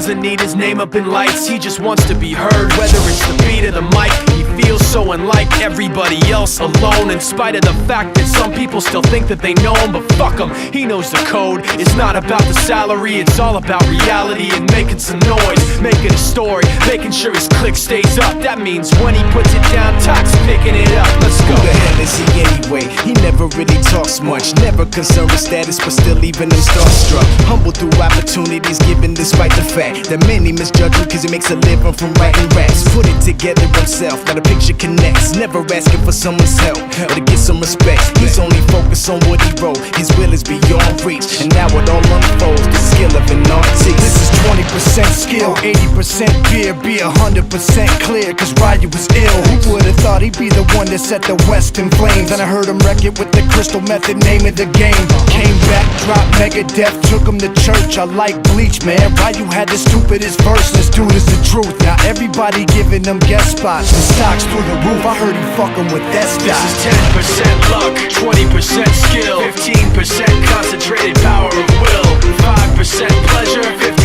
doesn't need his name up in lights, he just wants to be heard. Whether it's the beat or the mic, he feels so unlike everybody else, alone. In spite of the fact that some people still think that they know him, but fuck him, he knows the code. It's not about the salary, it's all about reality and making some noise, making a story, making sure his click stays up. That means when he puts it down, Tox picking it up. Let's go. Who the hell is he anyway? He never really talks much, never concerned with status, but still leaving them starstruck. Humble through opportunities given despite the fact that many misjudge him cause he makes a living from writing raps. Put it together himself, now the picture connects. Never asking for someone's help or to get some respect. He's only focused on what he wrote, his will is beyond reach. And now it all unfolds, the skill of an artist. This is 20% skill, 80% fear. Be 100% clear, cause Ryu was ill. Who would've thought he'd be the one that set the West in flames? And I heard him wreck it with the Crystal Method, name of the game. Came back, dropped Megadeth, took him to church. I like Bleach, man. Ryu had the stupidest verse, this dude is the truth. Now everybody giving them guest spots, the stocks through the roof. I heard he fucking with that stock. This is 10% luck, 20% skill, 15% concentrated power of will, 5% pleasure, 15%